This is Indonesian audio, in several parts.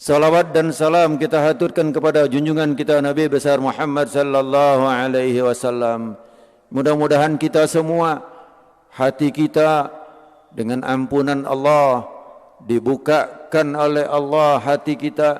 Salawat dan salam kita haturkan kepada junjungan kita Nabi besar Muhammad sallallahu alaihi wasallam. Mudah-mudahan kita semua hati kita dengan ampunan Allah dibukakan oleh Allah, hati kita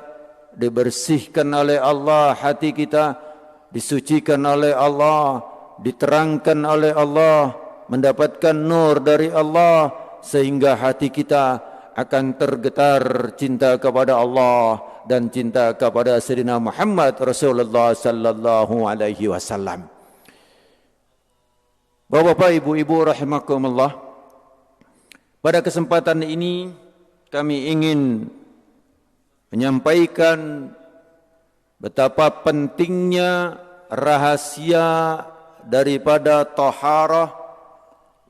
dibersihkan oleh Allah, hati kita disucikan oleh Allah, diterangkan oleh Allah, mendapatkan nur dari Allah sehingga hati kita akan tergetar cinta kepada Allah dan cinta kepada Sayyidina Muhammad Rasulullah sallallahu alaihi wasallam. Bapak-bapak, ibu-ibu rahimakumullah, pada kesempatan ini kami ingin menyampaikan betapa pentingnya rahasia daripada taharah,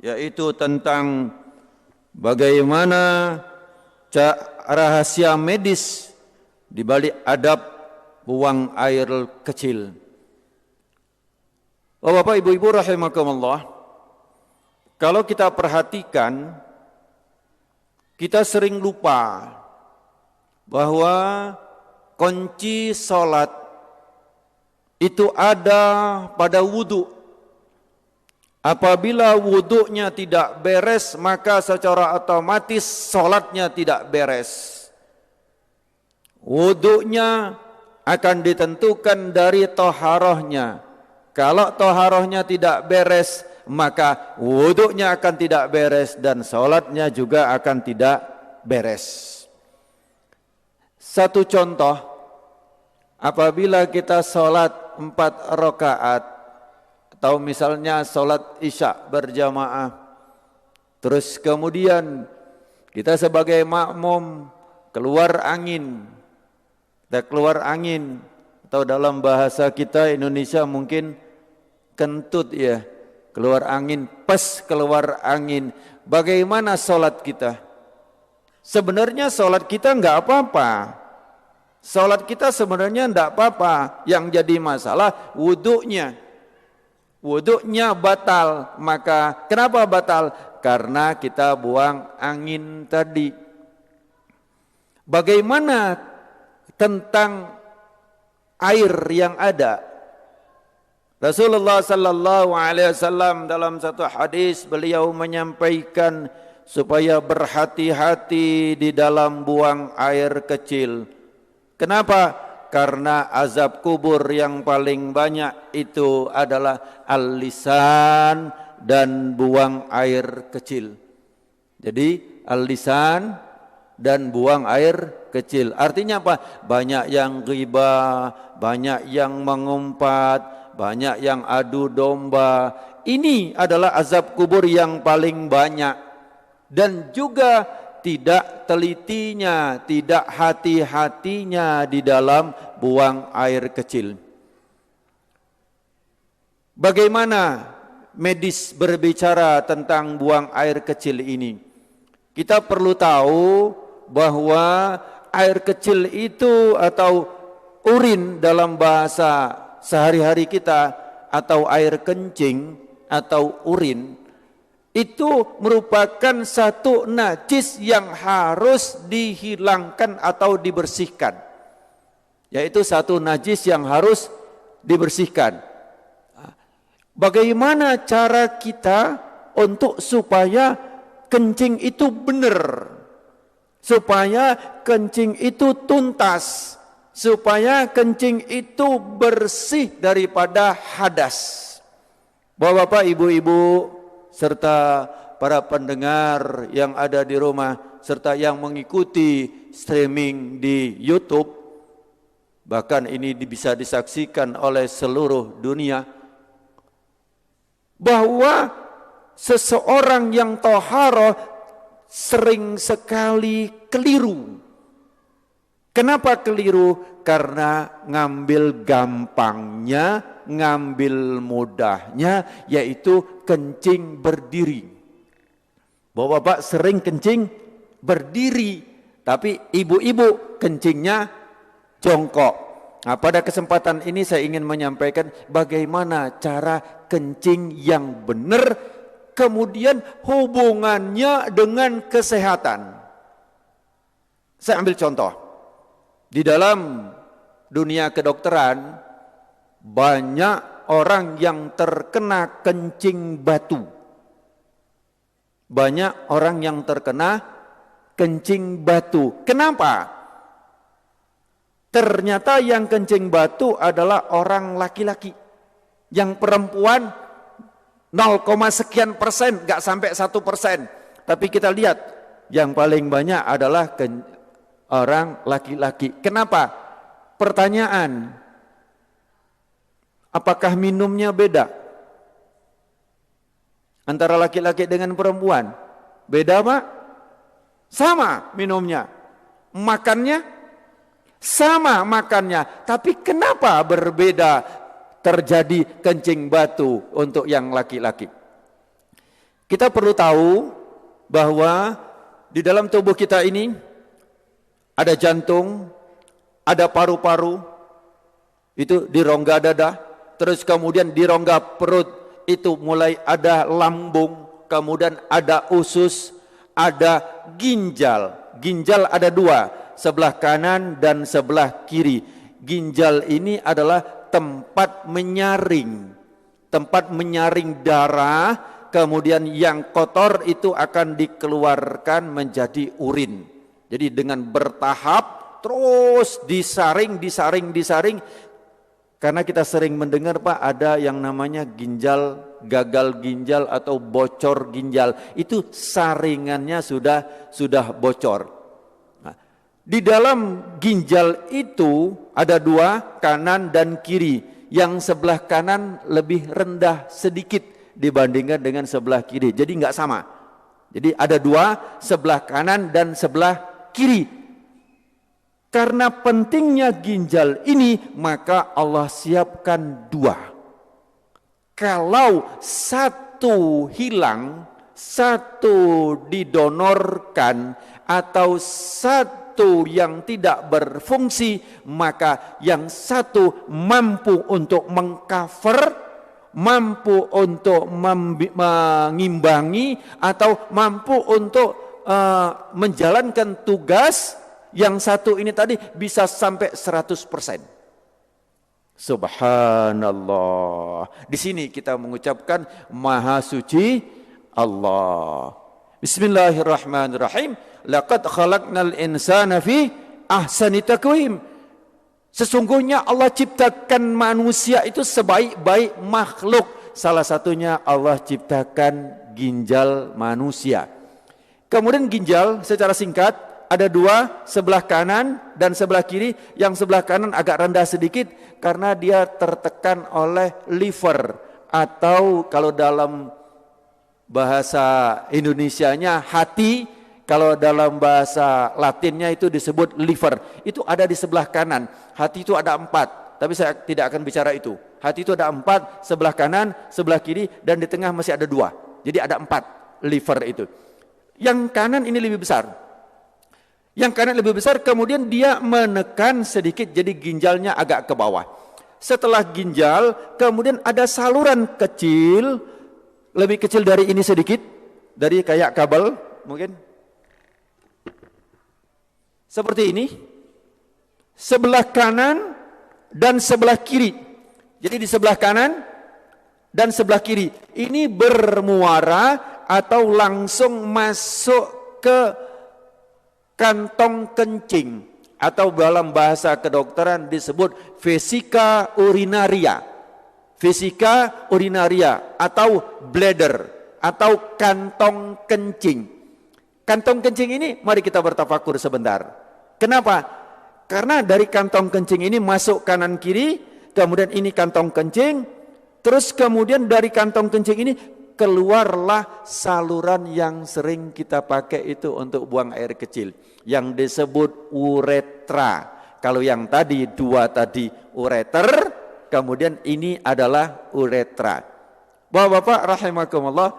yaitu tentang bagaimana rahasia medis di balik adab buang air kecil. Bapak, ibu-ibu rahimakumullah, kalau kita perhatikan, kita sering lupa bahwa kunci salat itu ada pada wudu. Apabila wudunya tidak beres, maka secara otomatis salatnya tidak beres. Wudunya akan ditentukan dari taharahnya. Kalau taharahnya tidak beres, maka wudunya akan tidak beres dan salatnya juga akan tidak beres. Satu contoh, apabila kita salat 4 rakaat, atau misalnya salat isya berjamaah, terus kemudian kita sebagai makmum keluar angin, atau dalam bahasa kita Indonesia mungkin kentut ya, keluar angin, pas keluar angin. Bagaimana salat kita? Sebenarnya salat kita enggak apa-apa. Salat kita sebenarnya enggak apa-apa. Yang jadi masalah wudunya. Wudunya batal. Maka kenapa batal? Karena kita buang angin tadi. Bagaimana tentang air yang ada? Rasulullah sallallahu alaihi wasallam dalam satu hadis beliau menyampaikan supaya berhati-hati di dalam buang air kecil. Kenapa? Karena azab kubur yang paling banyak itu adalah al-lisan dan buang air kecil. Jadi al-lisan dan buang air kecil. Artinya apa? Banyak yang ghibah, banyak yang mengumpat, banyak yang adu domba. Ini adalah azab kubur yang paling banyak. Dan juga tidak telitinya, tidak hati-hatinya di dalam buang air kecil. Bagaimana medis berbicara tentang buang air kecil ini? Kita perlu tahu bahwa air kecil itu atau urin dalam bahasa sehari-hari kita, atau air kencing atau urin, itu merupakan satu najis yang harus dihilangkan atau dibersihkan. Yaitu satu najis yang harus dibersihkan. Bagaimana cara kita untuk supaya kencing itu benar? Supaya kencing itu tuntas. Supaya kencing itu bersih daripada hadas. Bapak-bapak, ibu-ibu, serta para pendengar yang ada di rumah, serta yang mengikuti streaming di YouTube, bahkan ini bisa disaksikan oleh seluruh dunia, bahwa seseorang yang taharah sering sekali keliru. Kenapa keliru? Karena ngambil gampangnya, ngambil mudahnya, yaitu kencing berdiri. Bapak-bapak sering kencing berdiri, tapi ibu-ibu kencingnya jongkok. Nah, pada kesempatan ini saya ingin menyampaikan bagaimana cara kencing yang benar, kemudian hubungannya dengan kesehatan. Saya ambil contoh. Di dalam dunia kedokteran banyak orang yang terkena kencing batu. Banyak orang yang terkena kencing batu. Kenapa? Ternyata yang kencing batu adalah orang laki-laki. Yang perempuan 0, sekian persen, gak sampai 1%. Tapi kita lihat yang paling banyak adalah orang laki-laki. Kenapa? Pertanyaan, apakah minumnya beda? Antara laki-laki dengan perempuan? Beda Pak? Sama minumnya. Makannya? Sama makannya. Tapi kenapa berbeda terjadi kencing batu untuk yang laki-laki? Kita perlu tahu bahwa di dalam tubuh kita ini ada jantung, ada paru-paru, itu di rongga dada, terus kemudian di rongga perut itu mulai ada lambung, kemudian ada usus, ada ginjal. Ginjal ada 2, sebelah kanan dan sebelah kiri. Ginjal ini adalah tempat menyaring darah, kemudian yang kotor itu akan dikeluarkan menjadi urin. Jadi dengan bertahap terus disaring. Karena kita sering mendengar Pak, ada yang namanya ginjal, gagal ginjal atau bocor ginjal. Itu saringannya sudah bocor. Nah, di dalam ginjal itu ada 2, kanan dan kiri. Yang sebelah kanan lebih rendah sedikit dibandingkan dengan sebelah kiri. Jadi enggak sama. Jadi ada 2, sebelah kanan dan sebelah kiri. Karena pentingnya ginjal ini, maka Allah siapkan 2. Kalau satu hilang, satu didonorkan, atau satu yang tidak berfungsi, maka yang satu mampu untuk mengcover, mampu untuk mengimbangi, atau mampu untuk menjalankan tugas yang satu ini tadi bisa sampai 100%. Subhanallah. Di sini kita mengucapkan Maha Suci Allah. Bismillahirrahmanirrahim. Laqad khalaqnal insana fi ahsani taqwim. Sesungguhnya Allah ciptakan manusia itu sebaik-baik makhluk. Salah satunya Allah ciptakan ginjal manusia. Kemudian ginjal secara singkat ada 2, sebelah kanan dan sebelah kiri. Yang sebelah kanan agak rendah sedikit karena dia tertekan oleh liver, atau kalau dalam bahasa Indonesianya hati, kalau dalam bahasa Latinnya itu disebut liver. Itu ada di sebelah kanan. Hati itu ada 4, tapi saya tidak akan bicara itu. Hati itu ada 4, sebelah kanan, sebelah kiri, dan di tengah masih ada 2. Jadi ada 4 liver itu. Yang kanan ini lebih besar. Yang kanan lebih besar, kemudian dia menekan sedikit, jadi ginjalnya agak ke bawah. Setelah ginjal, kemudian ada saluran kecil, lebih kecil dari ini sedikit, dari kayak kabel mungkin. Seperti ini. Sebelah kanan dan sebelah kiri. Jadi di sebelah kanan dan sebelah kiri. Ini bermuara atau langsung masuk ke kantong kencing, atau dalam bahasa kedokteran disebut vesika urinaria. Vesika urinaria atau bladder atau kantong kencing. Kantong kencing ini mari kita bertafakur sebentar. Kenapa? Karena dari kantong kencing ini masuk kanan kiri, kemudian ini kantong kencing, terus kemudian dari kantong kencing ini keluarlah saluran yang sering kita pakai itu untuk buang air kecil, yang disebut uretra. Kalau yang tadi 2 tadi ureter, kemudian ini adalah uretra. Bapak-bapak rahimakumullah,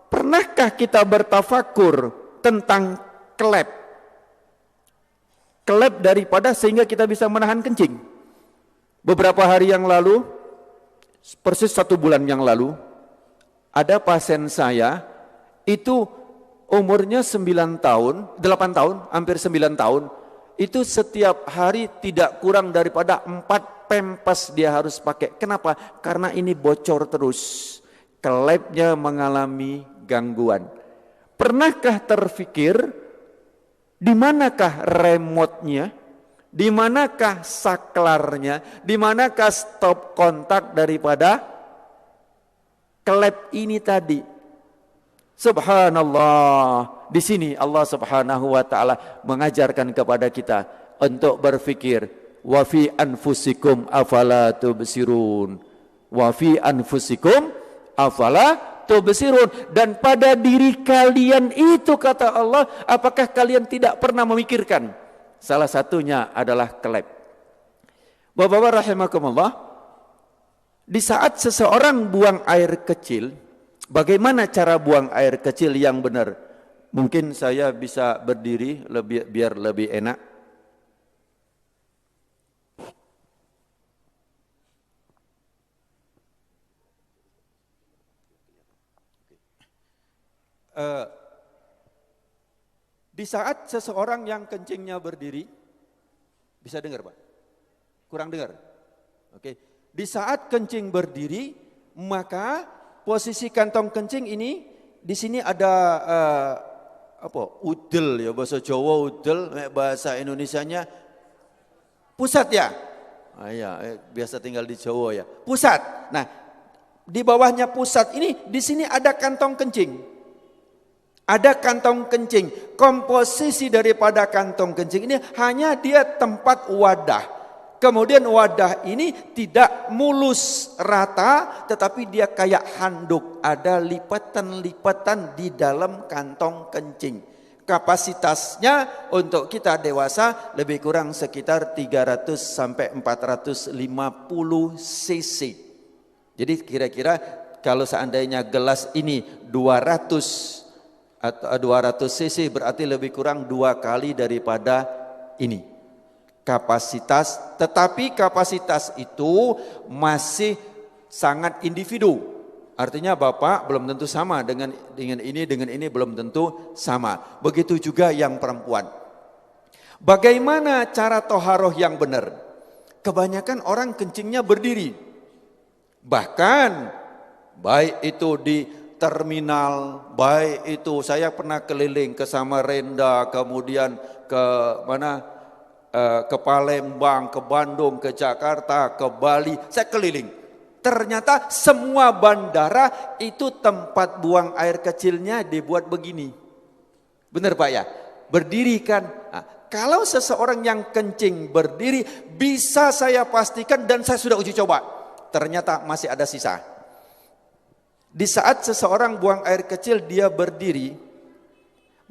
pernahkah kita bertafakur tentang klep? Klep daripada sehingga kita bisa menahan kencing. Beberapa hari yang lalu, persis 1 bulan yang lalu, ada pasien saya itu umurnya 8 tahun, hampir 9 tahun. itu setiap hari tidak kurang daripada 4 pempes dia harus pakai. Kenapa? Karena ini bocor terus. Klepnya mengalami gangguan. Pernahkah terfikir di manakah remote-nya? Di manakah saklarnya? Di manakah stop kontak daripada klep ini tadi? Subhanallah. Di sini Allah Subhanahu wa taala mengajarkan kepada kita untuk berfikir, wa fi anfusikum afala tubsirun. Wa fi anfusikum afala tubsirun, dan pada diri kalian itu, kata Allah, apakah kalian tidak pernah memikirkan? Salah satunya adalah klep. Bapak-bapak rahimakumullah, di saat seseorang buang air kecil, bagaimana cara buang air kecil yang benar? Mungkin saya bisa berdiri biar lebih enak. Di saat seseorang yang kencingnya berdiri, bisa dengar Pak? Kurang dengar? Oke. Di saat kencing berdiri, maka posisi kantong kencing ini, di sini ada udel ya, bahasa Jawa udel, bahasa Indonesianya pusat ya. Ya, biasa tinggal di Jawa ya. Pusat. Nah, di bawahnya pusat ini, di sini ada kantong kencing. Ada kantong kencing. Komposisi daripada kantong kencing ini hanya dia tempat wadah. Kemudian wadah ini tidak mulus rata, tetapi dia kayak handuk. Ada lipatan-lipatan di dalam kantong kencing. Kapasitasnya untuk kita dewasa lebih kurang sekitar 300 sampai 450 cc. Jadi kira-kira kalau seandainya gelas ini 200 cc, berarti lebih kurang 2 kali daripada ini kapasitas. Tetapi kapasitas itu masih sangat individu. Artinya Bapak belum tentu sama dengan ini belum tentu sama. Begitu juga yang perempuan. Bagaimana cara toharoh yang benar? Kebanyakan orang kencingnya berdiri. Bahkan baik itu di terminal, baik itu saya pernah keliling ke Samarinda, kemudian ke mana, ke Palembang, ke Bandung, ke Jakarta, ke Bali, saya keliling. Ternyata semua bandara itu tempat buang air kecilnya dibuat begini. Benar Pak ya? Berdiri kan? Nah, kalau seseorang yang kencing berdiri, bisa saya pastikan dan saya sudah uji coba, ternyata masih ada sisa. Di saat seseorang buang air kecil dia berdiri,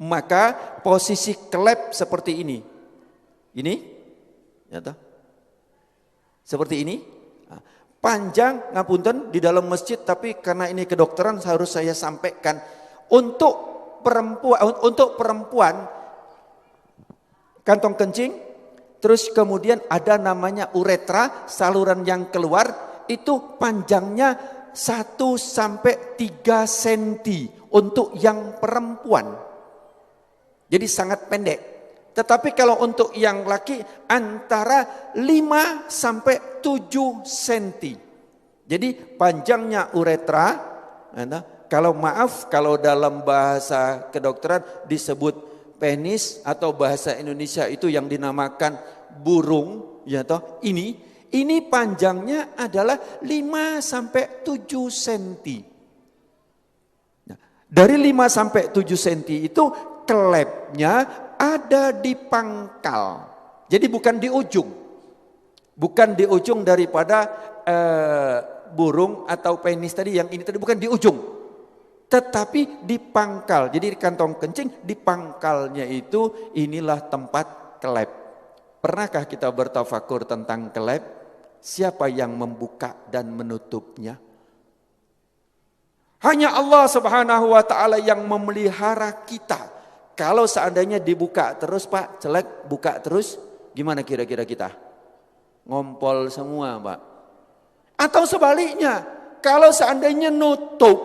maka posisi klep seperti ini. Ini, ya toh? Seperti ini. Nah, panjang, ngapunten, di dalam masjid, tapi karena ini kedokteran harus saya sampaikan. Untuk perempuan kantong kencing, terus kemudian ada namanya uretra, saluran yang keluar, itu panjangnya 1 sampai 3 cm untuk yang perempuan. Jadi sangat pendek. Tetapi kalau untuk yang laki antara 5 sampai 7 cm. Jadi panjangnya uretra, kalau dalam bahasa kedokteran disebut penis, atau bahasa Indonesia itu yang dinamakan burung, ya toh, ini panjangnya adalah 5 sampai 7 cm. Nah, dari 5 sampai 7 cm itu klepnya ada di pangkal. Jadi bukan di ujung. Bukan di ujung daripada burung atau penis tadi, yang ini tadi bukan di ujung. Tetapi di pangkal. Jadi di kantong kencing, di pangkalnya itu inilah tempat klep. Pernahkah kita bertafakur tentang klep? Siapa yang membuka dan menutupnya? Hanya Allah Subhanahu wa taala yang memelihara kita. Kalau seandainya dibuka terus Pak, celek, buka terus, gimana kira-kira kita? Ngompol semua Pak. Atau sebaliknya, kalau seandainya nutup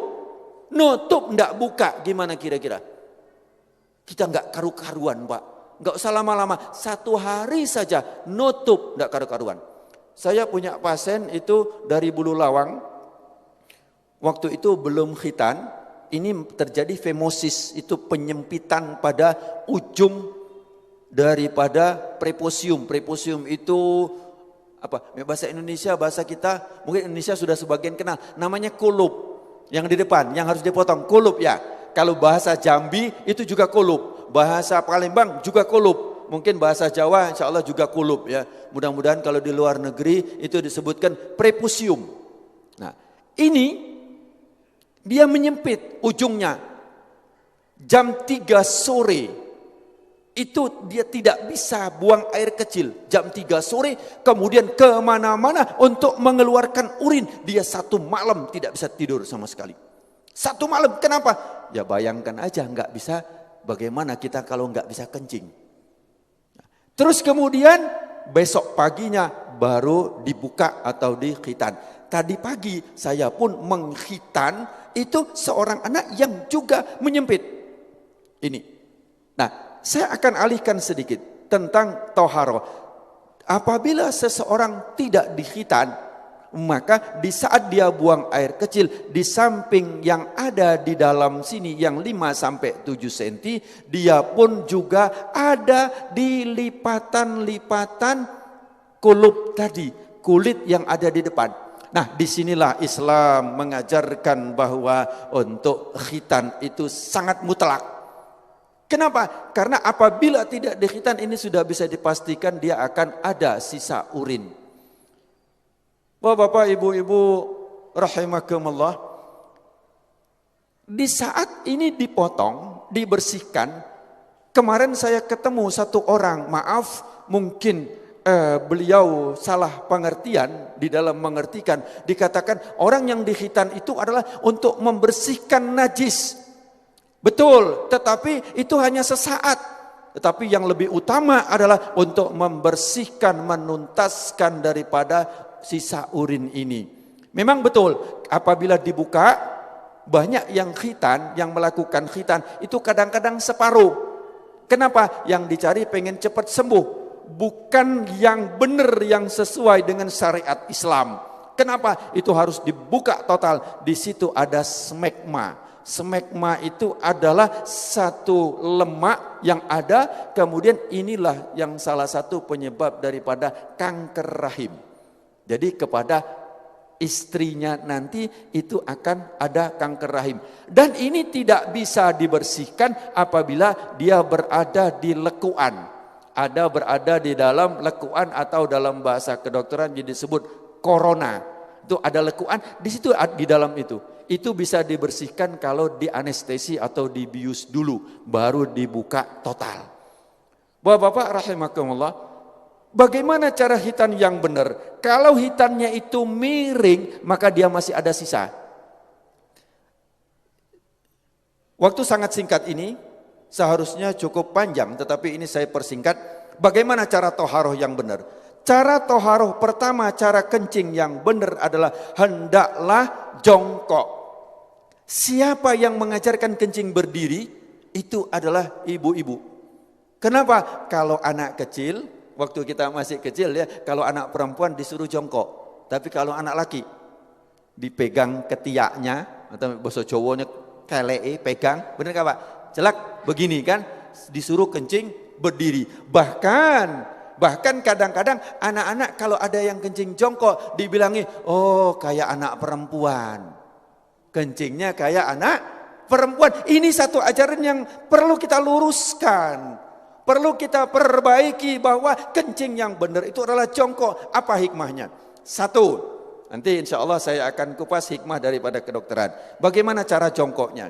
enggak buka, gimana kira-kira? Kita enggak karu-karuan Pak. Enggak usah lama-lama, 1 hari saja nutup, enggak karu-karuan. Saya punya pasien itu dari Bulu Lawang, waktu itu belum khitan, ini terjadi femosis, itu penyempitan pada ujung daripada preposium. Preposium itu apa? Bahasa Indonesia, bahasa kita, mungkin Indonesia sudah sebagian kenal, namanya kulup. Yang di depan, yang harus dipotong, kulup ya. Kalau bahasa Jambi itu juga kulup, bahasa Palembang juga kulup, mungkin bahasa Jawa insya Allah juga kulup ya. Mudah-mudahan kalau di luar negeri itu disebutkan prepusium. Nah ini dia menyempit ujungnya. Jam 3 sore itu dia tidak bisa buang air kecil. Jam 3 sore kemudian kemana-mana untuk mengeluarkan urin. Dia 1 malam tidak bisa tidur sama sekali. 1 malam, kenapa? Ya bayangkan aja nggak bisa, bagaimana kita kalau nggak bisa kencing. Terus kemudian besok paginya baru dibuka atau dikhitan. Tadi pagi saya pun mengkhitan itu seorang anak yang juga menyempit. Ini. Nah, saya akan alihkan sedikit tentang toharoh. Apabila seseorang tidak dikhitan, maka di saat dia buang air kecil, di samping yang ada di dalam sini yang 5-7 cm, dia pun juga ada di lipatan-lipatan kulup tadi, kulit yang ada di depan. Nah, disinilah Islam mengajarkan bahwa untuk khitan itu sangat mutlak. Kenapa? Karena apabila tidak dikhitan ini sudah bisa dipastikan dia akan ada sisa urin. Bapak, ibu-ibu rahimakumullah, di saat ini dipotong, dibersihkan, kemarin saya ketemu satu orang, maaf mungkin beliau salah pengertian di dalam mengertikan, dikatakan orang yang dikhitan itu adalah untuk membersihkan najis. Betul, tetapi itu hanya sesaat. Tetapi yang lebih utama adalah untuk membersihkan, menuntaskan daripada sisa urin ini. Memang betul, apabila dibuka, banyak yang khitan, yang melakukan khitan, itu kadang-kadang separuh. Kenapa? Yang dicari pengen cepat sembuh. Bukan yang benar, yang sesuai dengan syariat Islam. Kenapa? Itu harus dibuka total. Di situ ada smegma. Smegma itu adalah satu lemak yang ada, kemudian inilah yang salah satu penyebab daripada kanker rahim. Jadi kepada istrinya nanti itu akan ada kanker rahim. Dan ini tidak bisa dibersihkan apabila dia berada di lekuan. Ada berada di dalam lekuan atau dalam bahasa kedokteran disebut corona. Itu ada lekuan, di situ di dalam itu. Itu bisa dibersihkan kalau di anestesi atau dibius dulu, baru dibuka total. Bapak-bapak rahimakumullah, bagaimana cara hitan yang benar? Kalau hitannya itu miring, maka dia masih ada sisa. Waktu sangat singkat ini, seharusnya cukup panjang, tetapi ini saya persingkat. Bagaimana cara toharoh yang benar? Cara toharoh pertama, cara kencing yang benar adalah hendaklah jongkok. Siapa yang mengajarkan kencing berdiri? Itu adalah ibu-ibu. Kenapa? Kalau anak kecil, waktu kita masih kecil ya, kalau anak perempuan disuruh jongkok. Tapi kalau anak laki, dipegang ketiaknya, atau bahasa Jawanya kelei, pegang, benar gak Pak? Celak, begini kan, disuruh kencing berdiri. Bahkan kadang-kadang anak-anak kalau ada yang kencing jongkok, dibilangi, oh kayak anak perempuan. Kencingnya kayak anak perempuan. Ini satu ajaran yang perlu kita luruskan. Perlu kita perbaiki bahwa kencing yang benar itu adalah jongkok. Apa hikmahnya? Satu, nanti insya Allah saya akan kupas hikmah daripada kedokteran. Bagaimana cara jongkoknya?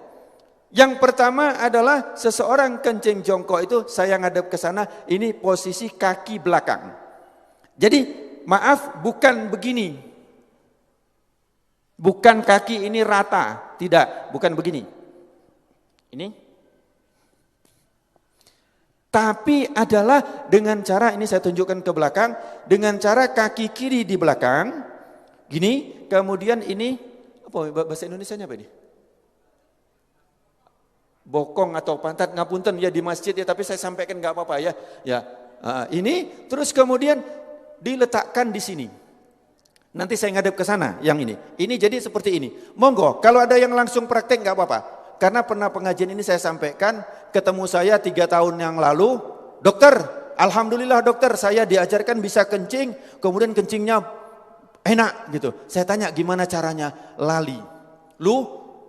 Yang pertama adalah seseorang kencing jongkok itu, saya ngadep ke sana, ini posisi kaki belakang. Jadi maaf, bukan begini. Bukan kaki ini rata, tidak, bukan begini. Ini. Tapi adalah dengan cara, ini saya tunjukkan ke belakang, dengan cara kaki kiri di belakang, gini, kemudian ini, apa bahasa Indonesianya apa ini? bokong atau pantat, ngapunten ya di masjid ya, tapi saya sampaikan nggak apa-apa ya. Ya, ini terus kemudian diletakkan di sini. Nanti saya ngadep ke sana yang ini. Ini jadi seperti ini. Monggo, kalau ada yang langsung praktek nggak apa-apa. Karena pernah pengajian ini saya sampaikan, ketemu saya 3 tahun yang lalu, dokter, alhamdulillah dokter, saya diajarkan bisa kencing, kemudian kencingnya enak gitu. Saya tanya gimana caranya? Lali.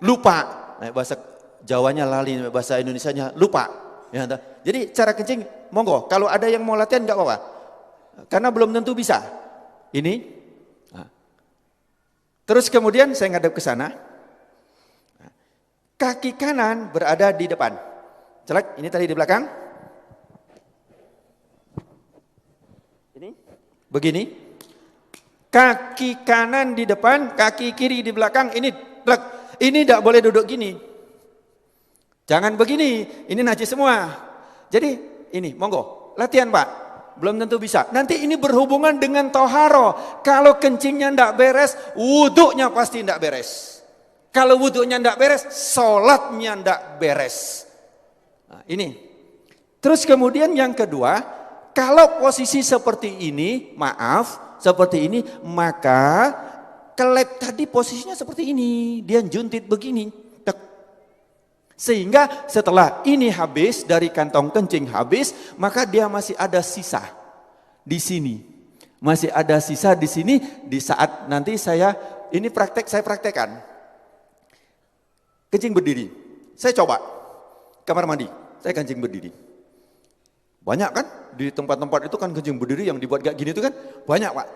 Lupa. Nah, bahasa Jawanya lali, bahasa Indonesianya lupa. Ya, jadi cara kencing, monggo. Kalau ada yang mau latihan nggak apa-apa. Karena belum tentu bisa. Ini. Terus kemudian saya ngadep ke sana. Kaki kanan berada di depan. Celak, ini tadi di belakang. Ini, begini. Kaki kanan di depan, kaki kiri di belakang. Ini tidak boleh duduk gini. Jangan begini, ini najis semua. Jadi ini, monggo, latihan Pak. Belum tentu bisa. Nanti ini berhubungan dengan toharo. Kalau kencingnya tidak beres, wudhunya pasti tidak beres. Kalau wudhunya tidak beres, sholatnya tidak beres. Nah, ini. Terus kemudian yang kedua, kalau posisi seperti ini, maaf, seperti ini, maka kelep tadi posisinya seperti ini. Dia juntit begini. Sehingga setelah ini habis, dari kantong kencing habis, maka dia masih ada sisa di sini. Masih ada sisa di sini, di saat nanti saya praktekkan. Kencing berdiri. Saya coba kamar mandi, saya kencing berdiri. Banyak kan di tempat-tempat itu kan kencing berdiri yang dibuat kayak gini itu kan banyak Pak.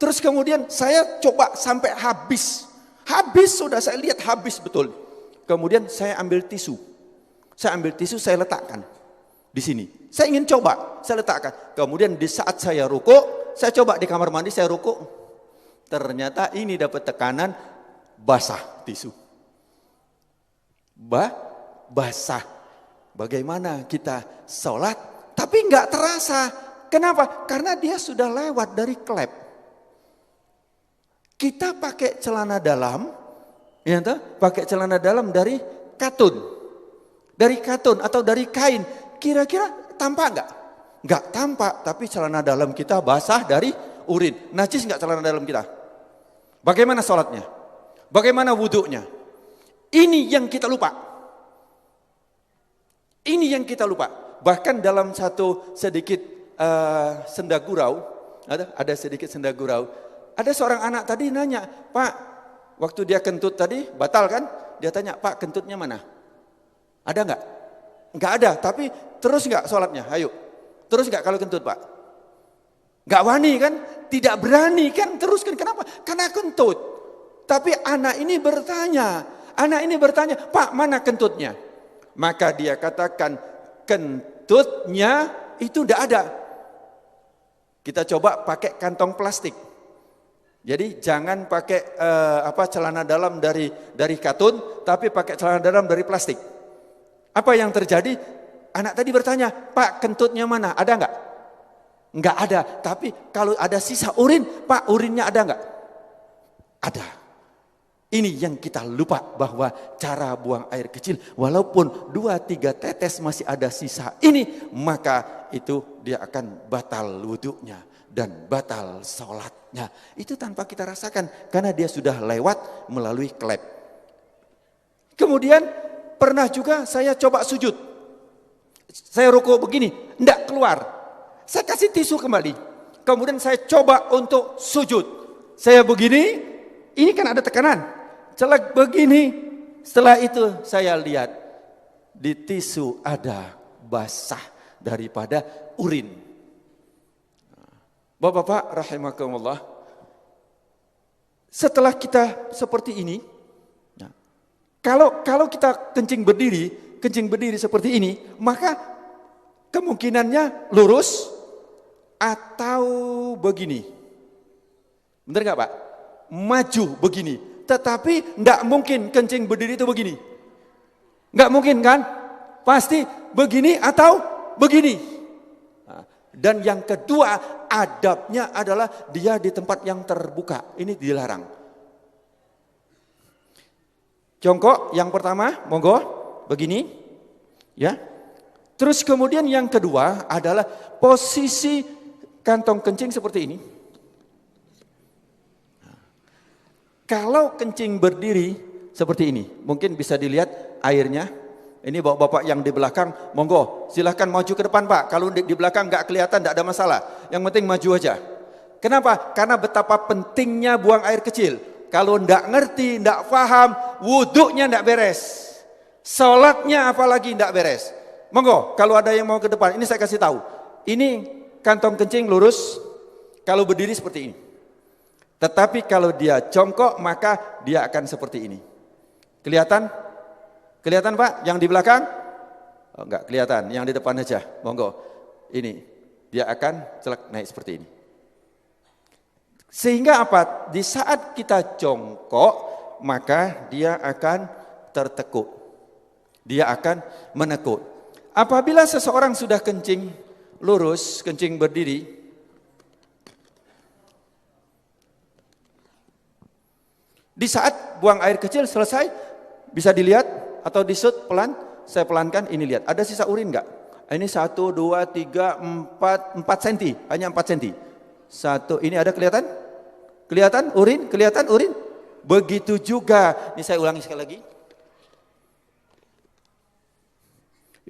Terus kemudian saya coba sampai habis. Habis sudah saya lihat habis betul. Kemudian saya ambil tisu. Saya letakkan di sini. Saya ingin coba, saya letakkan. Kemudian di saat saya rukuk, saya coba di kamar mandi saya rukuk. Ternyata ini dapat tekanan basah tisu. Basah. Bagaimana kita sholat tapi nggak terasa. Kenapa? Karena dia sudah lewat dari klep. Kita pakai celana dalam, ya pakai celana dalam dari katun. Dari katun atau dari kain. Kira-kira tampak enggak? Enggak tampak, tapi celana dalam kita basah dari urin. Najis enggak celana dalam kita? Bagaimana sholatnya? Bagaimana wudhunya? Ini yang kita lupa. Ini yang kita lupa. Bahkan dalam satu sedikit senda gurau, ada sedikit senda gurau. Ada seorang anak tadi nanya, Pak, waktu dia kentut tadi, batal kan? Dia tanya, Pak kentutnya mana? Ada enggak? Enggak ada, tapi terus enggak sholatnya? Ayo, terus enggak kalau kentut Pak? Enggak wani kan? Tidak berani kan? Terus kan? Kenapa? Karena kentut. Tapi anak ini bertanya, Pak mana kentutnya? Maka dia katakan, kentutnya itu enggak ada. Kita coba pakai kantong plastik. Jadi jangan pakai celana dalam dari katun, tapi pakai celana dalam dari plastik. Apa yang terjadi? Anak tadi bertanya, Pak kentutnya mana? Ada enggak? Enggak ada. Tapi kalau ada sisa urin, Pak urinnya ada enggak? Ada. Ini yang kita lupa bahwa cara buang air kecil, walaupun 2-3 tetes masih ada sisa ini, maka itu dia akan batal wudhunya dan batal sholatnya. Itu tanpa kita rasakan karena dia sudah lewat melalui klep. Kemudian pernah juga saya coba sujud. Saya rukuk begini, enggak keluar. Saya kasih tisu kembali. Kemudian saya coba untuk sujud. Saya begini, ini kan ada tekanan. Celak begini. Setelah itu saya lihat di tisu ada basah daripada urin. Bapak-bapak rahimakumullah. Setelah kita seperti ini, kalau kita kencing berdiri seperti ini, maka kemungkinannya lurus atau begini. Benar nggak Pak? Maju begini. Tetapi tidak mungkin kencing berdiri itu begini. Nggak mungkin kan? Pasti begini atau begini. Dan yang kedua, adabnya adalah dia di tempat yang terbuka. Ini dilarang. Jongkok yang pertama, monggo, begini. Ya. Terus kemudian yang kedua adalah posisi kantong kencing seperti ini. Kalau kencing berdiri seperti ini, mungkin bisa dilihat airnya. Ini bapak-bapak yang di belakang, monggo silahkan maju ke depan Pak. Kalau di belakang nggak kelihatan, nggak ada masalah. Yang penting maju aja. Kenapa? Karena betapa pentingnya buang air kecil. Kalau nggak ngerti, nggak paham, wuduknya nggak beres. Sholatnya apalagi nggak beres. Monggo, kalau ada yang mau ke depan, ini saya kasih tahu. Ini kantong kencing lurus, kalau berdiri seperti ini. Tetapi kalau dia jongkok maka dia akan seperti ini. Kelihatan? Kelihatan Pak? Yang di belakang? Oh, enggak kelihatan, yang di depan aja. Monggo. Ini dia akan celak naik seperti ini. Sehingga apa? Di saat kita jongkok maka dia akan tertekuk. Dia akan menekuk. Apabila seseorang sudah kencing lurus, kencing berdiri, di saat buang air kecil selesai, bisa dilihat atau disut pelan, saya pelankan, ini lihat, ada sisa urin enggak? Ini 1, 2, 3, 4 cm, hanya 4 cm. Satu, ini ada kelihatan? Kelihatan urin? Kelihatan urin? Begitu juga, ini saya ulangi sekali lagi.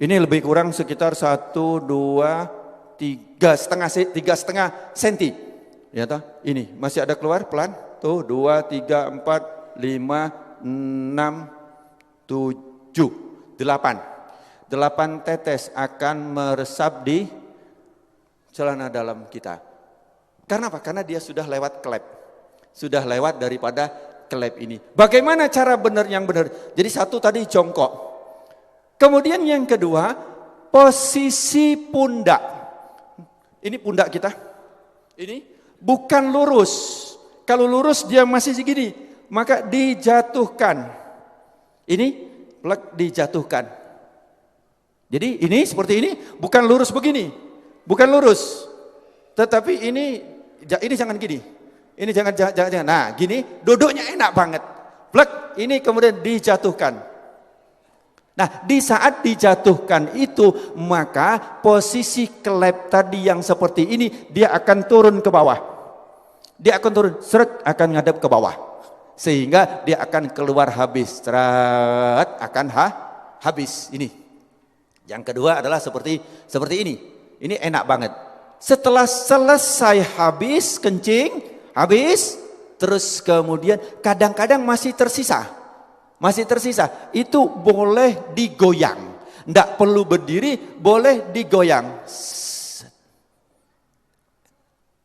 Ini lebih kurang sekitar 1, 2, 3,5 cm. Ya toh? Ini masih ada keluar pelan. Tuh 2, 3, 4, 5, 6, 7, 8. 8 tetes akan meresap di celana dalam kita. Karena apa? Karena dia sudah lewat klep. Sudah lewat daripada klep ini. Bagaimana cara benar yang benar? Jadi satu tadi jongkok. Kemudian yang kedua, posisi pundak. Ini pundak kita. Ini bukan lurus. Kalau lurus dia masih segini, maka dijatuhkan. Ini plek dijatuhkan. Jadi ini seperti ini, bukan lurus begini. Bukan lurus. Tetapi ini jangan gini. Ini jangan. Nah, gini duduknya enak banget. Plek ini kemudian dijatuhkan. Nah, di saat dijatuhkan itu, maka posisi klep tadi yang seperti ini, dia akan turun ke bawah. Dia akan turun, seret, akan ngadep ke bawah. Sehingga dia akan keluar habis, seret, akan habis. Ini. Yang kedua adalah seperti ini. Ini enak banget. Setelah selesai habis, kencing, habis, terus kemudian kadang-kadang masih tersisa. Itu boleh digoyang. Tidak perlu berdiri, boleh digoyang.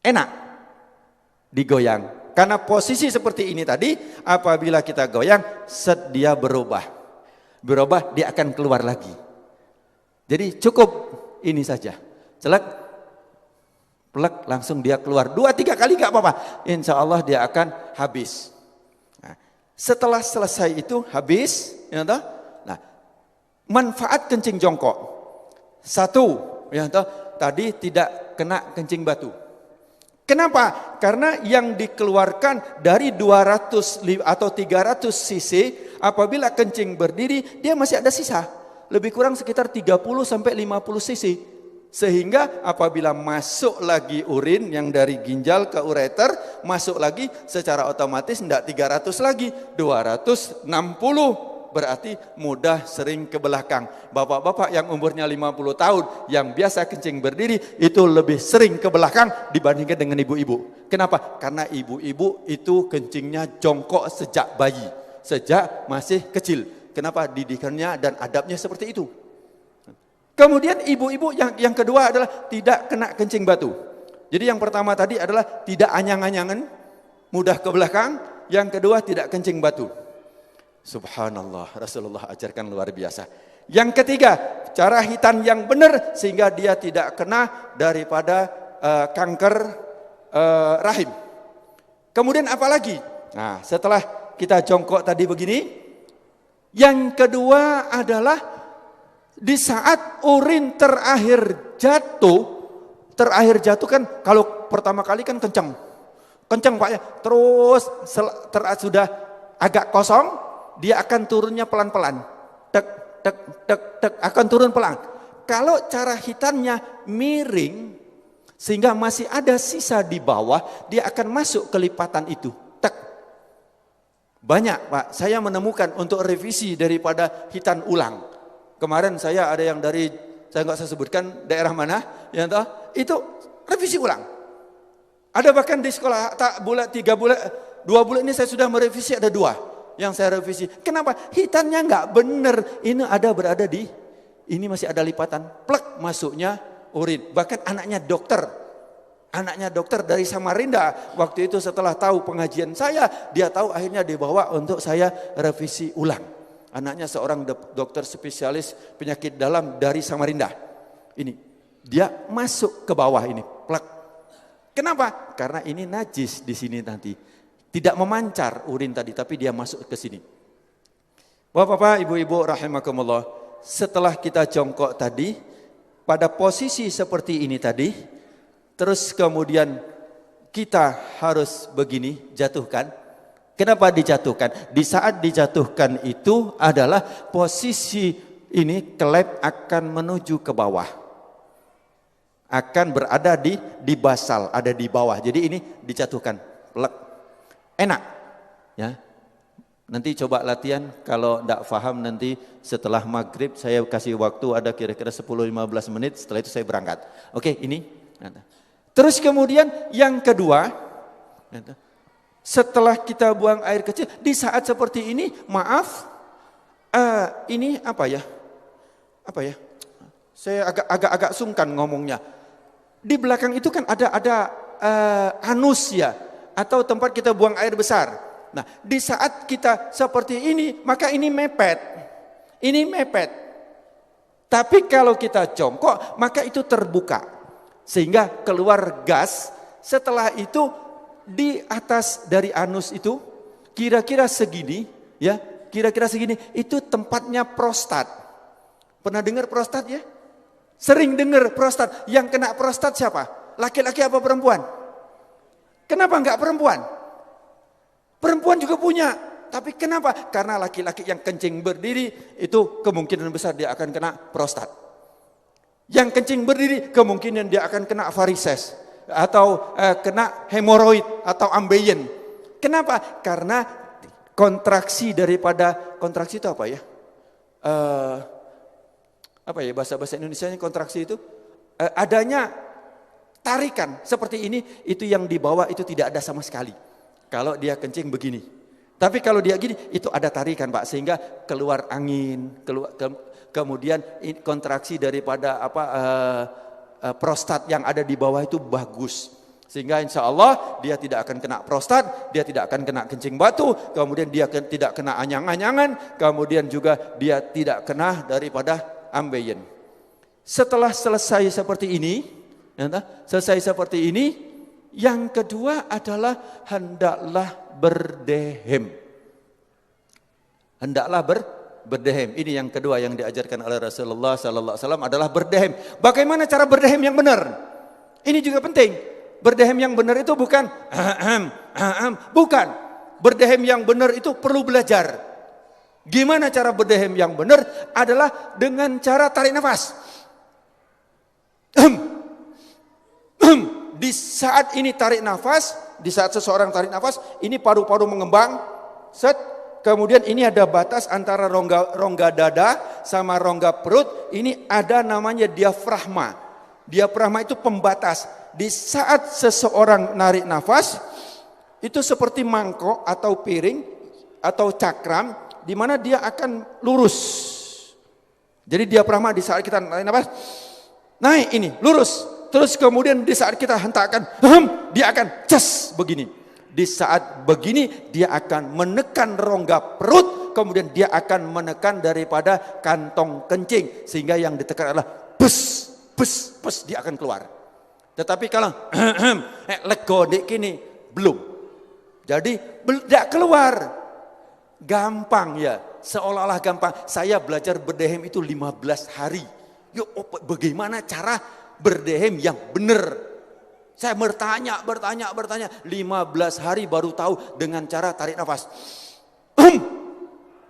Enak digoyang. Karena posisi seperti ini tadi, apabila kita goyang, dia berubah. Berubah, dia akan keluar lagi. Jadi cukup ini saja. Celek, plek, langsung dia keluar. 2-3 kali gak apa-apa. Insya Allah dia akan habis. Setelah selesai itu habis, ya toh? Nah, manfaat kencing jongkok. Satu, ya toh, tadi tidak kena kencing batu. Kenapa? Karena yang dikeluarkan dari 200 atau 300 cc, apabila kencing berdiri, dia masih ada sisa. Lebih kurang sekitar 30 sampai 50 cc. Sehingga apabila masuk lagi urin yang dari ginjal ke ureter, masuk lagi secara otomatis tidak 300 lagi, 260. Berarti mudah sering ke belakang. Bapak-bapak yang umurnya 50 tahun, yang biasa kencing berdiri, itu lebih sering ke belakang dibandingkan dengan ibu-ibu. Kenapa? Karena ibu-ibu itu kencingnya jongkok sejak bayi, sejak masih kecil. Kenapa? Didikannya dan adabnya seperti itu. Kemudian ibu-ibu yang kedua adalah tidak kena kencing batu. Jadi yang pertama tadi adalah tidak anyang-anyangan, mudah ke belakang. Yang kedua tidak kencing batu. Subhanallah, Rasulullah ajarkan luar biasa. Yang ketiga, cara hitan yang benar sehingga dia tidak kena daripada kanker rahim. Kemudian apa lagi? Nah, setelah kita jongkok tadi begini, yang kedua adalah di saat urin terakhir jatuh kan kalau pertama kali kan kencang Pak ya, terus sudah agak kosong, dia akan turunnya pelan-pelan, tek tek, tek, tek, akan turun pelan. Kalau cara hitannya miring, sehingga masih ada sisa di bawah, dia akan masuk ke lipatan itu. Tek. Banyak Pak, saya menemukan untuk revisi daripada hitan ulang. Kemarin saya ada yang dari, saya nggak usah sebutkan daerah mana, ya tahu, itu revisi ulang. Ada bahkan di sekolah, 3 bulan, 2 bulan ini saya sudah merevisi, ada 2 yang saya revisi. Kenapa? Hitannya nggak bener. Ini ada berada di, ini masih ada lipatan. Plek masuknya urin. Bahkan anaknya dokter dari Samarinda. Waktu itu setelah tahu pengajian saya, dia tahu, akhirnya dibawa untuk saya revisi ulang. Anaknya seorang dokter spesialis penyakit dalam dari Samarinda. Ini dia masuk ke bawah ini. Plek. Kenapa? Karena ini najis di sini nanti. Tidak memancar urin tadi, tapi dia masuk ke sini. Bapak-bapak, ibu-ibu rahimakumullah, setelah kita jongkok tadi, pada posisi seperti ini tadi, terus kemudian kita harus begini, jatuhkan. Kenapa dijatuhkan? Di saat dijatuhkan itu adalah posisi ini kelep akan menuju ke bawah. Akan berada di basal, ada di bawah. Jadi ini dijatuhkan. Plek. Enak, ya. Nanti coba latihan, kalau tidak paham nanti setelah maghrib saya kasih waktu ada kira-kira 10-15 menit, setelah itu saya berangkat. Oke, ini. Terus kemudian yang kedua, setelah kita buang air kecil, di saat seperti ini, maaf, ini apa ya? Saya agak sungkan ngomongnya. Di belakang itu kan ada anus ya. Atau tempat kita buang air besar. Nah, di saat kita seperti ini, maka ini mepet. Ini mepet. Tapi kalau kita jongkok, maka itu terbuka. Sehingga keluar gas. Setelah itu, di atas dari anus itu, kira-kira segini, ya, kira-kira segini, itu tempatnya prostat. Pernah dengar prostat ya? Sering dengar prostat. Yang kena prostat siapa? Laki-laki apa perempuan? Kenapa enggak perempuan? Perempuan juga punya. Tapi kenapa? Karena laki-laki yang kencing berdiri itu kemungkinan besar dia akan kena prostat. Yang kencing berdiri kemungkinan dia akan kena varises. Atau kena hemoroid atau ambeien. Kenapa? Karena kontraksi daripada, kontraksi itu apa ya? Apa ya bahasa Indonesianya kontraksi itu? Adanya tarikan seperti ini, itu yang di bawah itu tidak ada sama sekali. Kalau dia kencing begini. Tapi kalau dia gini, itu ada tarikan Pak. Sehingga keluar angin, kemudian kontraksi daripada prostat yang ada di bawah itu bagus. Sehingga insya Allah dia tidak akan kena prostat, dia tidak akan kena kencing batu, kemudian dia tidak kena anyang-anyangan, kemudian juga dia tidak kena daripada ambeien. Setelah selesai seperti ini, yang kedua adalah hendaklah berdehem. Hendaklah berdehem. Ini yang kedua yang diajarkan oleh Rasulullah sallallahu alaihi wasallam adalah berdehem. Bagaimana cara berdehem yang benar? Ini juga penting. Berdehem yang benar itu bukan bukan. Berdehem yang benar itu perlu belajar. Gimana cara berdehem yang benar? Adalah dengan cara tarik nafas. Di saat ini tarik nafas, di saat seseorang tarik nafas, ini paru-paru mengembang, set, kemudian ini ada batas antara rongga dada sama rongga perut, ini ada namanya diafragma. Diafragma itu pembatas. Di saat seseorang narik nafas, itu seperti mangkok atau piring atau cakram, di mana dia akan lurus. Jadi diafragma di saat kita narik nafas, naik ini, lurus. Terus kemudian di saat kita hentakkan, dia akan ces begini. Di saat begini dia akan menekan rongga perut, kemudian dia akan menekan daripada kantong kencing, sehingga yang ditekan adalah bus, dia akan keluar. Tetapi kalau lego dek kini belum, jadi tidak keluar. Gampang ya, seolah-olah gampang. Saya belajar berdehem itu 15 hari. Yuk, bagaimana cara berdehem yang benar? Saya bertanya. 15 hari baru tahu dengan cara tarik nafas.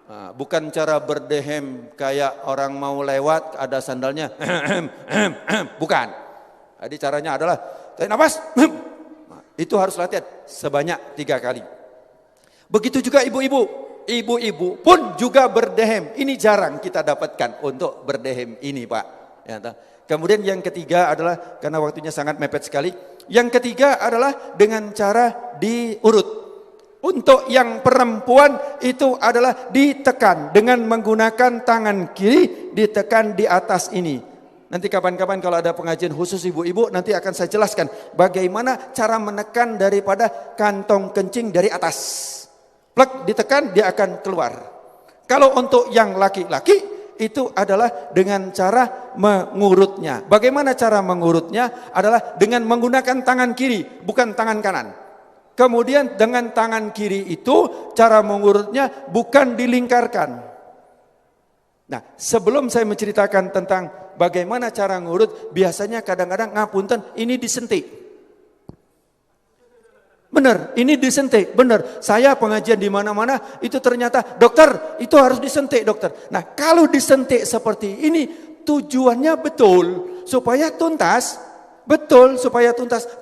Bukan cara berdehem kayak orang mau lewat ada sandalnya. Bukan. Jadi caranya adalah tarik nafas. Itu harus latihan sebanyak 3 kali. Begitu juga ibu-ibu. Ibu-ibu pun juga berdehem. Ini jarang kita dapatkan untuk berdehem ini, Pak. Ya, kemudian yang ketiga adalah, karena waktunya sangat mepet sekali. Yang ketiga adalah dengan cara diurut. Untuk yang perempuan itu adalah ditekan dengan menggunakan tangan kiri, ditekan di atas ini. Nanti kapan-kapan kalau ada pengajian khusus ibu-ibu, nanti akan saya jelaskan bagaimana cara menekan daripada kantong kencing dari atas. Plek, ditekan, dia akan keluar. Kalau untuk yang laki-laki, itu adalah dengan cara mengurutnya. Bagaimana cara mengurutnya? Adalah dengan menggunakan tangan kiri, bukan tangan kanan. Kemudian dengan tangan kiri itu cara mengurutnya bukan dilingkarkan. Nah, sebelum saya menceritakan tentang bagaimana cara ngurut, biasanya kadang-kadang ngapunten ini disentik. Benar, ini disentik, benar. Saya pengajian di mana-mana itu ternyata dokter itu harus disentik dokter. Nah, kalau disentik seperti ini tujuannya betul supaya tuntas,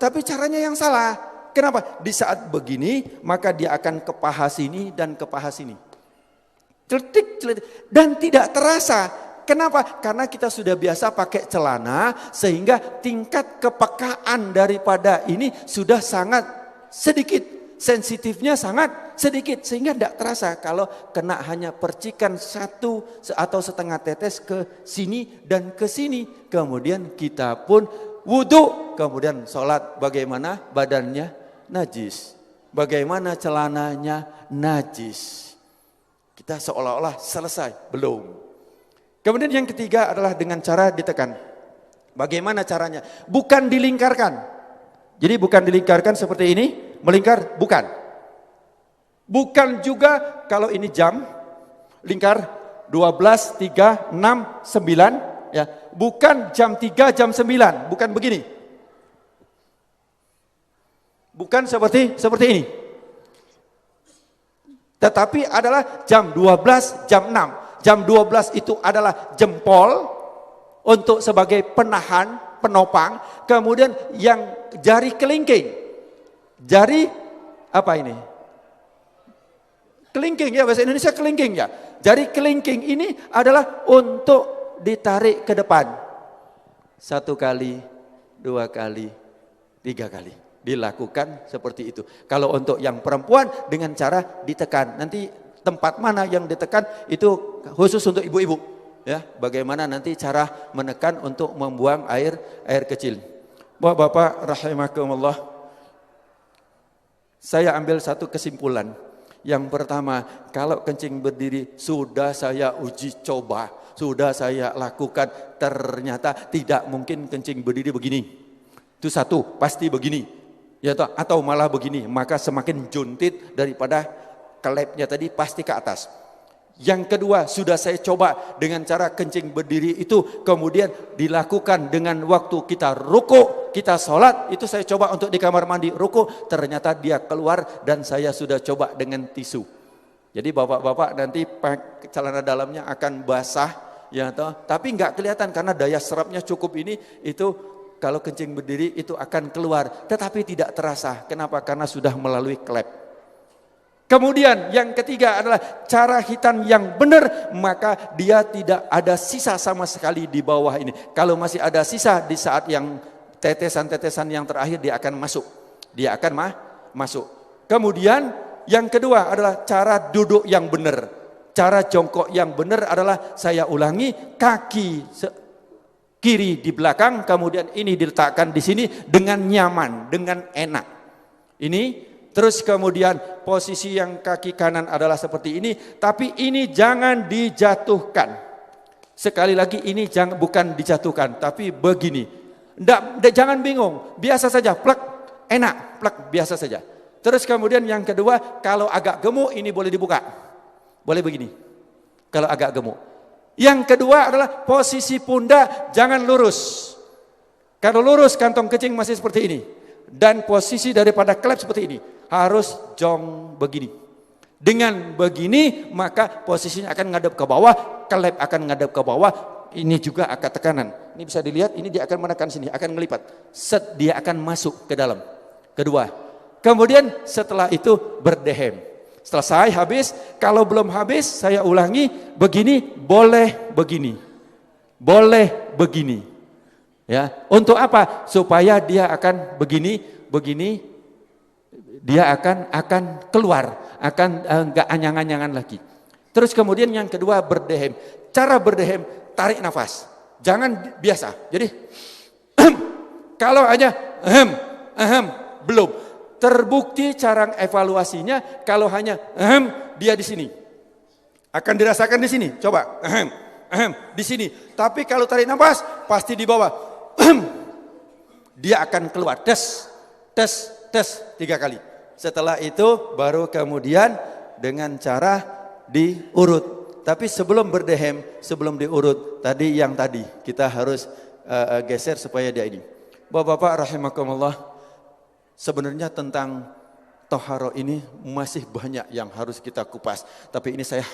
tapi caranya yang salah. Kenapa? Di saat begini, maka dia akan ke paha sini dan ke paha sini. Celetik. Dan tidak terasa. Kenapa? Karena kita sudah biasa pakai celana, sehingga tingkat kepekaan daripada ini sudah sangat sedikit. Sensitifnya sangat sedikit, sehingga tidak terasa kalau kena hanya percikan 1 atau setengah tetes ke sini dan ke sini. Kemudian kita pun wudhu, kemudian sholat. Bagaimana badannya? Najis. Bagaimana celananya? Najis. Kita seolah-olah selesai. Belum. Kemudian yang ketiga adalah dengan cara ditekan. Bagaimana caranya? Bukan dilingkarkan. Jadi bukan dilingkarkan seperti ini. Melingkar? Bukan. Bukan juga kalau ini jam. Lingkar 12, 3, 6, 9. Ya. Bukan jam 3, jam 9. Bukan begini. Bukan seperti ini. Tetapi adalah jam 12, jam 6. Jam 12 itu adalah jempol untuk sebagai penahan, penopang. Kemudian yang jari kelingking. Jari apa ini? Kelingking ya, bahasa Indonesia kelingking ya. Jari kelingking ini adalah untuk ditarik ke depan. 1 kali, 2 kali, 3 kali. Dilakukan seperti itu. Kalau untuk yang perempuan dengan cara ditekan. Nanti tempat mana yang ditekan itu khusus untuk ibu-ibu. Ya, bagaimana nanti cara menekan untuk membuang air kecil. Bapak-bapak rahimakumullah. Saya ambil satu kesimpulan. Yang pertama, kalau kencing berdiri sudah saya uji coba, sudah saya lakukan, ternyata tidak mungkin kencing berdiri begini. Itu satu, pasti begini. Ya, atau malah begini, maka semakin juntit daripada kelepnya tadi pasti ke atas. Yang kedua, sudah saya coba dengan cara kencing berdiri itu, kemudian dilakukan dengan waktu kita ruku, kita sholat, itu saya coba untuk di kamar mandi ruku, ternyata dia keluar dan saya sudah coba dengan tisu. Jadi bapak-bapak nanti celana dalamnya akan basah, ya toh, tapi nggak kelihatan karena daya serapnya cukup ini, itu kalau kencing berdiri itu akan keluar, tetapi tidak terasa. Kenapa? Karena sudah melalui klep. Kemudian yang ketiga adalah cara hitan yang benar, maka dia tidak ada sisa sama sekali di bawah ini. Kalau masih ada sisa di saat yang tetesan-tetesan yang terakhir, dia akan masuk. Dia akan masuk. Kemudian yang kedua adalah cara duduk yang benar. Cara jongkok yang benar adalah, saya ulangi, kaki kiri di belakang, kemudian ini diletakkan di sini dengan nyaman, dengan enak. Ini, terus kemudian posisi yang kaki kanan adalah seperti ini, tapi ini jangan dijatuhkan. Sekali lagi, ini bukan dijatuhkan, tapi begini. Jangan bingung, biasa saja, plek, enak, plek, biasa saja. Terus kemudian yang kedua, kalau agak gemuk ini boleh dibuka. Boleh begini, kalau agak gemuk. Yang kedua adalah posisi pundak jangan lurus. Kalau lurus kantong kencing masih seperti ini. Dan posisi daripada klep seperti ini. Harus jong begini. Dengan begini maka posisinya akan ngadep ke bawah, kelep akan ngadep ke bawah. Ini juga akan tekanan. Ini bisa dilihat, ini dia akan menekan sini, akan ngelipat. Set, dia akan masuk ke dalam. Kedua. Kemudian setelah itu berdehem. Selesai, habis. Kalau belum habis, saya ulangi. Begini, boleh begini. Boleh begini. Ya, untuk apa? Supaya dia akan begini, dia akan keluar, akan enggak anyang-anyangan lagi. Terus kemudian yang kedua berdehem. Cara berdehem, tarik nafas. Jangan biasa. Jadi kalau hanya belum. Terbukti cara evaluasinya kalau hanya dia di sini. Akan dirasakan di sini. Coba di sini. Tapi kalau tarik nafas pasti di bawah. Dia akan keluar. Tes 3 kali. Setelah itu baru kemudian dengan cara diurut. Tapi sebelum berdehem, sebelum diurut, tadi kita harus geser supaya dia ini. Bapak-bapak rahimakumullah, sebenarnya tentang toharo ini masih banyak yang harus kita kupas. Tapi ini saya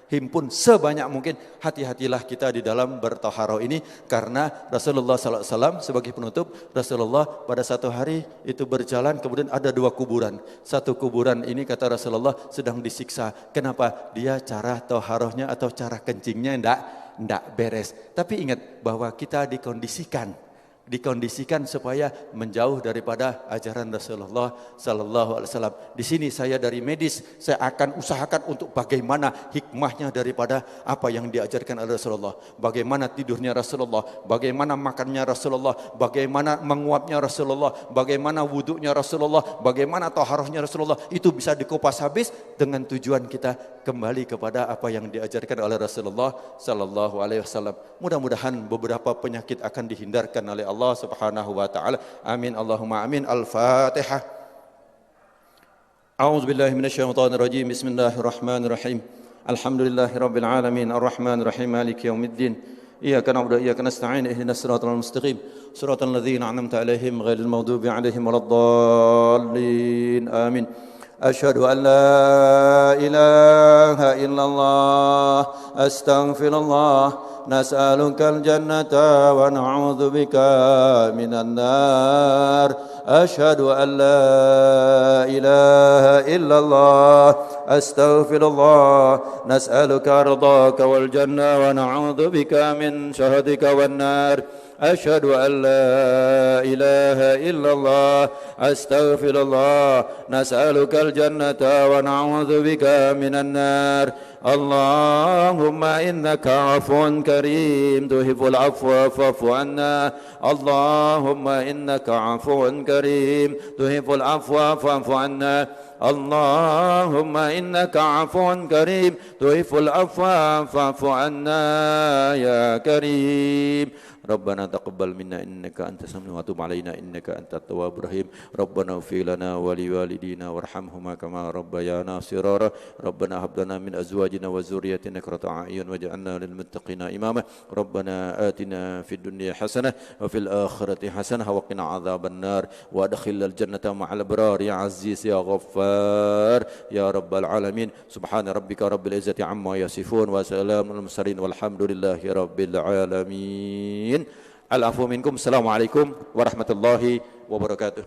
himpun sebanyak mungkin. Hati-hatilah kita di dalam bertoharo ini, karena Rasulullah SAW sebagai penutup, Rasulullah pada satu hari itu berjalan, kemudian ada 2 kuburan. Satu kuburan ini kata Rasulullah sedang disiksa. Kenapa? Dia cara toharohnya atau cara kencingnya enggak beres. Tapi ingat bahwa kita dikondisikan supaya menjauh daripada ajaran Rasulullah sallallahu alaihi wasallam. Di sini saya dari medis, saya akan usahakan untuk bagaimana hikmahnya daripada apa yang diajarkan oleh Rasulullah. Bagaimana tidurnya Rasulullah, bagaimana makannya Rasulullah, bagaimana menguapnya Rasulullah, bagaimana wudhunya Rasulullah, bagaimana taharahnya Rasulullah. Itu bisa dikupas habis dengan tujuan kita kembali kepada apa yang diajarkan oleh Rasulullah sallallahu alaihi wasallam. Mudah-mudahan beberapa penyakit akan dihindarkan oleh Allah Subhanahu wa taala. Amin Allahumma amin. Al-Fatihah. A'udzu billahi minasyaitonir rajim. Bismillahirrahmanirrahim. Alhamdulillahirabbil alamin arrahmanir rahim maliki yaumiddin. Iyyaka na'budu wa iyyaka nasta'in ihdinas siratal mustaqim. Siratal ladzina an'amta 'alaihim ghairil maghdubi 'alaihim waladdallin. Amin. أشهد أن لا إله إلا الله أستغفر الله نسألك الجنة ونعوذ بك من النار أشهد أن لا إله إلا الله أستغفر الله نسألك رضاك والجنة ونعوذ بك من شهدك والنار أشهد أن لا إله إلا الله أستغفر الله نسألك الجنة ونعوذ بك من النار اللهم إنك عفو كريم تحب العفو فاعف عنا اللهم إنك عفو كريم تحب العفو فاعف عنا اللهم إنك عفو كريم تحب العفو فاعف عنا يا كريم ربنا تقبل منا إنك أنت السميع وتب علينا إنك أنت التواب الرحيم ربنا اغفر لنا ولوالدينا وارحمهما كما ربيانا صغارا ربنا هب لنا من أزواجنا وذريتنا قرة أعين واجعلنا للمتقين إماما ربنا آتنا في الدنيا حسنة وفي الآخرة حسنة وقنا عذاب النار وأدخلنا الجنة مع الأبرار يا عزيز يا غفار يا رب العالمين سبحان ربك رب العزة عما يصفون وسلام على المرسلين والحمد لله رب العالمين. Al-afu minkum. Assalamualaikum warahmatullahi wabarakatuh.